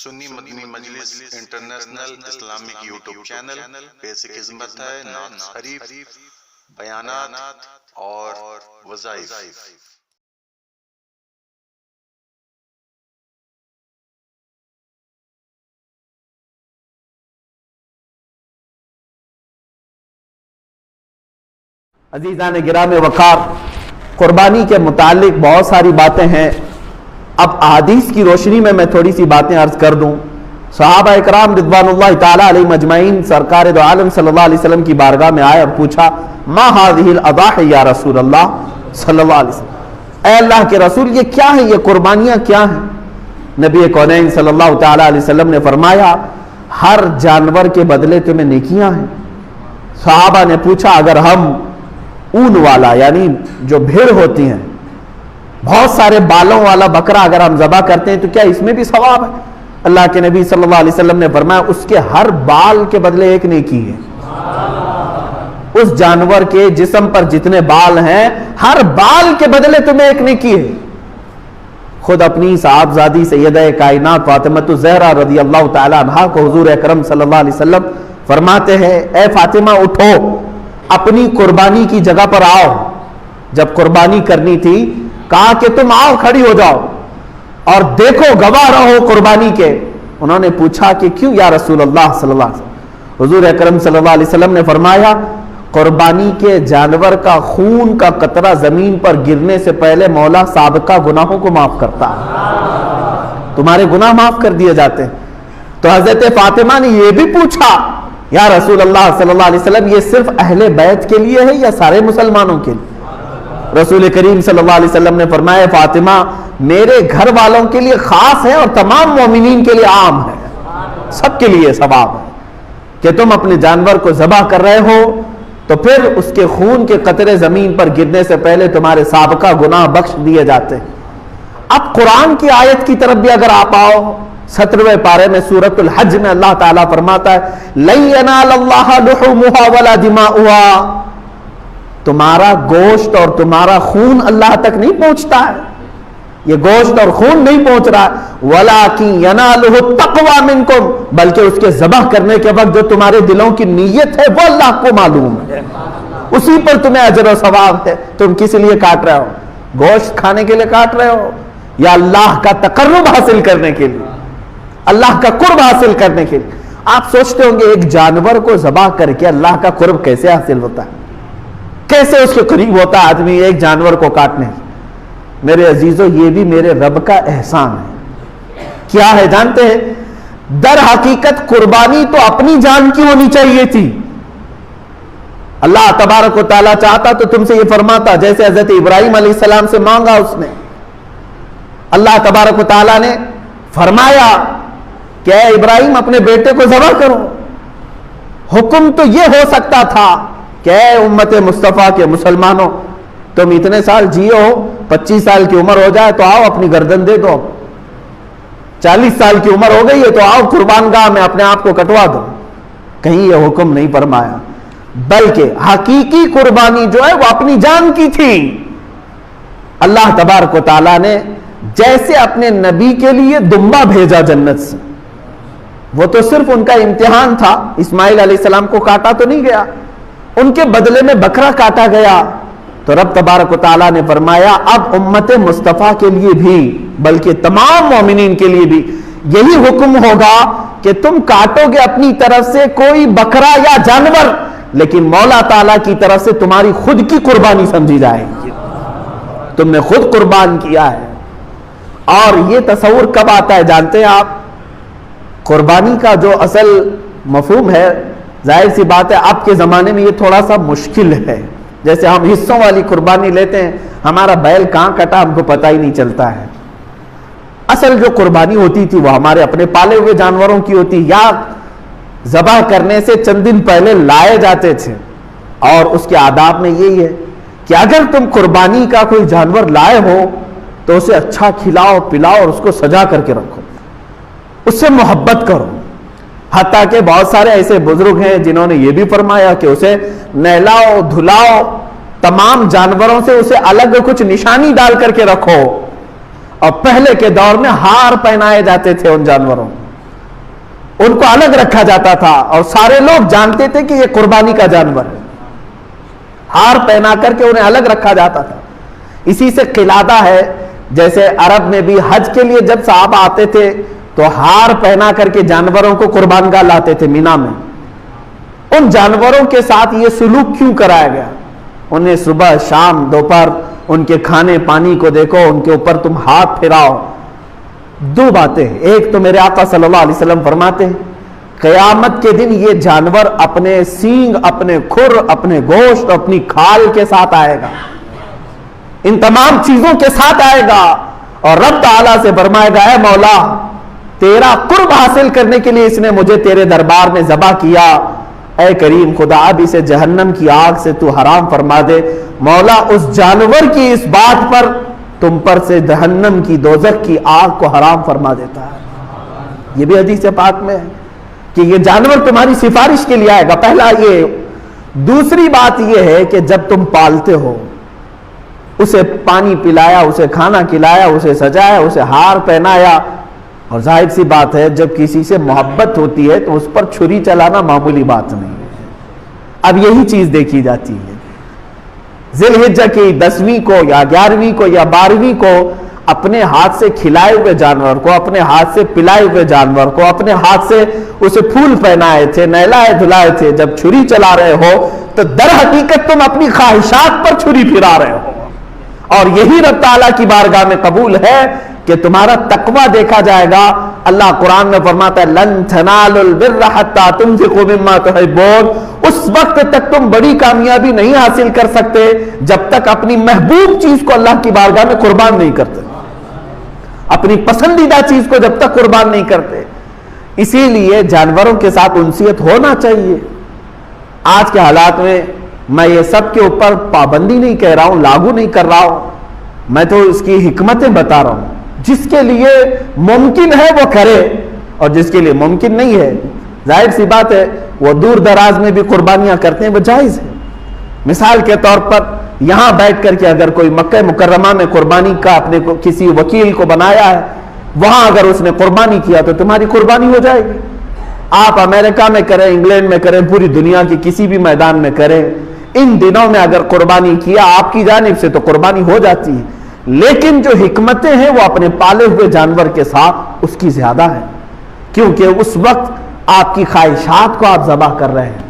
سنی مدنی مجلس international Islamic YouTube channel پیش خدمت ہے نعت شریف بیانات اور وظائف۔ عزیزان گرامی وقار، قربانی کے متعلق بہت ساری باتیں ہیں۔ اب احادیث کی روشنی میں تھوڑی سی باتیں عرض کر دوں۔ صحابہ اکرام رضوان اللہ تعالی علیہم اجمعین سرکار دو عالم صلی اللہ علیہ وسلم کی بارگاہ میں آئے اور پوچھا ما هذه الاضاحی یا رسول اللہ صلی اللہ علیہ وسلم، اے اللہ کے رسول یہ کیا ہے، یہ قربانیاں کیا ہیں؟ نبی کونین صلی اللہ تعالی علیہ وسلم نے فرمایا ہر جانور کے بدلے تمہیں نیکیاں ہیں۔ صحابہ نے پوچھا اگر ہم اون والا یعنی جو بھیڑ ہوتی ہیں بہت سارے بالوں والا بکرا اگر ہم ذبح کرتے ہیں تو کیا اس میں بھی ثواب ہے؟ اللہ کے نبی صلی اللہ علیہ وسلم نے فرمایا اس کے ہر بال کے بدلے ایک نیکی ہے۔ اس جانور کے جسم پر جتنے بال ہیں ہر بال کے بدلے تمہیں ایک نیکی ہے۔ خود اپنی صاحبزادی سیدہ کائنات فاطمہ الزہرا رضی اللہ تعالی عنہا کو حضور اکرم صلی اللہ علیہ وسلم فرماتے ہیں اے فاطمہ اٹھو، اپنی قربانی کی جگہ پر آؤ۔ جب قربانی کرنی تھی کہا کہ تم آؤ، کھڑی ہو جاؤ اور دیکھو، گواہ رہو قربانی کے۔ انہوں نے پوچھا کہ کیوں یا رسول اللہ صلی اللہ علیہ وسلم؟ حضور اکرم صلی اللہ علیہ وسلم نے فرمایا قربانی کے جانور کا خون کا قطرہ زمین پر گرنے سے پہلے مولا سابقہ گناہوں کو معاف کرتا ہے، تمہارے گناہ معاف کر دیے جاتے ہیں۔ تو حضرت فاطمہ نے یہ بھی پوچھا یا رسول اللہ صلی اللہ علیہ وسلم یہ صرف اہل بیت کے لیے ہے یا سارے مسلمانوں کے لیے؟ رسول کریم صلی اللہ علیہ وسلم نے فرمایا فاطمہ میرے گھر والوں کے لیے خاص ہے اور تمام مومنین کے لیے عام ہے، سب کے لیے ثواب ہے کہ تم اپنے جانور کو ذبح کر رہے ہو تو پھر اس کے خون کے قطرے زمین پر گرنے سے پہلے تمہارے سابقہ گناہ بخش دیے جاتے ہیں۔ اب قرآن کی آیت کی طرف بھی اگر آپ آؤ، 17ویں پارے میں سورۃ الحج میں اللہ تعالیٰ فرماتا ہے لَن يَنَالَ اللَّهَ لُحُومُهَا وَلَا دِمَاؤُهَا، تمہارا گوشت اور تمہارا خون اللہ تک نہیں پہنچتا ہے، یہ گوشت اور خون نہیں پہنچ رہا ہے، وَلَٰكِن يَنَالُهُ التَّقْوَىٰ مِنْكُمْ، بلکہ اس کے ذبح کرنے کے وقت جو تمہارے دلوں کی نیت ہے وہ اللہ کو معلوم ہے، اسی پر تمہیں اجر و ثواب ہے۔ تم کس لیے کاٹ رہے ہو؟ گوشت کھانے کے لیے کاٹ رہے ہو یا اللہ کا تقرب حاصل کرنے کے لیے، اللہ کا قرب حاصل کرنے کے لیے؟ آپ سوچتے ہوں گے ایک جانور کو ذبح کر کے اللہ کا قرب کیسے حاصل ہوتا ہے، کیسے اس کے قریب ہوتا ہے آدمی ایک جانور کو کاٹنے؟ میرے عزیزو یہ بھی میرے رب کا احسان ہے۔ کیا ہے جانتے ہیں؟ در حقیقت قربانی تو اپنی جان کی ہونی چاہیے تھی۔ اللہ تبارک و تعالیٰ چاہتا تو تم سے یہ فرماتا جیسے حضرت ابراہیم علیہ السلام سے مانگا اس نے، اللہ تبارک و تعالیٰ نے فرمایا کہ اے ابراہیم اپنے بیٹے کو ذبح کرو۔ حکم تو یہ ہو سکتا تھا کہ اے امت مصطفیٰ کے مسلمانوں تم اتنے سال جیو، 25 سال کی عمر ہو جائے تو آؤ اپنی گردن دے دو، 40 سال کی عمر ہو گئی ہے تو آؤ قربان گاہ میں اپنے آپ کو کٹوا دو۔ کہیں یہ حکم نہیں فرمایا، بلکہ حقیقی قربانی جو ہے وہ اپنی جان کی تھی۔ اللہ تبارک و تعالیٰ نے جیسے اپنے نبی کے لیے دمبا بھیجا جنت سے، وہ تو صرف ان کا امتحان تھا، اسماعیل علیہ السلام کو کاٹا تو نہیں گیا، ان کے بدلے میں بکرا کاٹا گیا۔ تو رب تبارک و تعالیٰ نے فرمایا اب امت مصطفیٰ کے لیے بھی بلکہ تمام مومنین کے لیے بھی یہی حکم ہوگا کہ تم کاٹو گے اپنی طرف سے کوئی بکرا یا جانور، لیکن مولا تعالیٰ کی طرف سے تمہاری خود کی قربانی سمجھی جائے گی، تم نے خود قربان کیا ہے۔ اور یہ تصور کب آتا ہے جانتے ہیں آپ؟ قربانی کا جو اصل مفہوم ہے، ظاہر سی بات ہے اب کے زمانے میں یہ تھوڑا سا مشکل ہے۔ جیسے ہم حصوں والی قربانی لیتے ہیں، ہمارا بیل کہاں کٹا ہم کو پتہ ہی نہیں چلتا ہے۔ اصل جو قربانی ہوتی تھی وہ ہمارے اپنے پالے ہوئے جانوروں کی ہوتی، یا ذبح کرنے سے چند دن پہلے لائے جاتے تھے۔ اور اس کے آداب میں یہی ہے کہ اگر تم قربانی کا کوئی جانور لائے ہو تو اسے اچھا کھلاؤ پلاؤ اور اس کو سجا کر کے رکھو، اس سے محبت کرو۔ حتیٰ کہ بہت سارے ایسے بزرگ ہیں جنہوں نے یہ بھی فرمایا کہ اسے نہلاؤ دھلاؤ، تمام جانوروں سے اسے الگ کچھ نشانی ڈال کر کے رکھو۔ اور پہلے کے دور میں ہار پہنائے جاتے تھے ان جانوروں، ان کو الگ رکھا جاتا تھا اور سارے لوگ جانتے تھے کہ یہ قربانی کا جانور ہے، ہار پہنا کر کے انہیں الگ رکھا جاتا تھا۔ اسی سے قلادہ ہے، جیسے عرب میں بھی حج کے لیے جب صحابہ آتے تھے تو ہار پہنا کر کے جانوروں کو قربان گاہ لاتے تھے مینا میں۔ ان جانوروں کے ساتھ یہ سلوک کیوں کرایا گیا؟ انہیں صبح شام دوپہر ان کے کھانے پانی کو دیکھو، ان کے اوپر تم ہاتھ پھراؤ۔ دو باتیں، ایک تو میرے آقا صلی اللہ علیہ وسلم فرماتے ہیں قیامت کے دن یہ جانور اپنے سینگ، اپنے کھر، اپنے گوشت، اپنی کھال کے ساتھ آئے گا، ان تمام چیزوں کے ساتھ آئے گا، اور رب تعالیٰ سے فرمائے گا اے مولا تیرا قرب حاصل کرنے کے لیے اس نے مجھے تیرے دربار میں ذبح کیا، اے کریم خدا اب اسے جہنم کی آگ سے تو حرام فرما دے۔ مولا اس جانور کی اس بات پر تم پر سے جہنم کی دوزخ کی آگ کو حرام فرما دیتا ہے۔ یہ بھی حدیث پاک میں ہے کہ یہ جانور تمہاری سفارش کے لیے آئے گا، پہلا یہ۔ دوسری بات یہ ہے کہ جب تم پالتے ہو، اسے پانی پلایا، اسے کھانا کھلایا، اسے سجایا، اسے ہار پہنایا، اور ظاہر سی بات ہے جب کسی سے محبت ہوتی ہے تو اس پر چھری چلانا معمولی بات نہیں ہے۔ اب یہی چیز دیکھی جاتی ہے ذی الحجہ کی 10ویں کو یا 11ویں کو یا 12ویں کو اپنے ہاتھ سے کھلائے ہوئے جانور کو، اپنے ہاتھ سے پلائے ہوئے جانور کو، اپنے ہاتھ سے اسے پھول پہنائے تھے، نہلائے دھلائے تھے، جب چھری چلا رہے ہو تو در حقیقت تم اپنی خواہشات پر چھری پھرا رہے ہو، اور یہی رب تعالیٰ کی بارگاہ میں قبول ہے کہ تمہارا تقوی دیکھا جائے گا۔ اللہ قرآن میں فرماتا ہے لن تنالوا البر حتى تنفقوا مما تحبون، اس وقت تک تم بڑی کامیابی نہیں حاصل کر سکتے جب تک اپنی محبوب چیز کو اللہ کی بارگاہ میں قربان نہیں کرتے، اپنی پسندیدہ چیز کو جب تک قربان نہیں کرتے۔ اسی لیے جانوروں کے ساتھ انسیت ہونا چاہیے۔ آج کے حالات میں میں یہ سب کے اوپر پابندی نہیں کہہ رہا ہوں، لاگو نہیں کر رہا ہوں، میں تو اس کی حکمتیں بتا رہا ہوں۔ جس کے لیے ممکن ہے وہ کرے، اور جس کے لیے ممکن نہیں ہے ظاہر سی بات ہے وہ دور دراز میں بھی قربانیاں کرتے ہیں، وہ جائز ہے۔ مثال کے طور پر یہاں بیٹھ کر کے اگر کوئی مکہ مکرمہ میں قربانی کا اپنے کسی وکیل کو بنایا ہے، وہاں اگر اس نے قربانی کیا تو تمہاری قربانی ہو جائے گی۔ آپ امریکہ میں کریں، انگلینڈ میں کریں، پوری دنیا کی کسی بھی میدان میں کریں، ان دنوں میں اگر قربانی کیا آپ کی جانب سے تو قربانی ہو جاتی ہے، لیکن جو حکمتیں ہیں وہ اپنے پالے ہوئے جانور کے ساتھ اس کی زیادہ ہے، کیونکہ اس وقت آپ کی خواہشات کو آپ ذبح کر رہے ہیں۔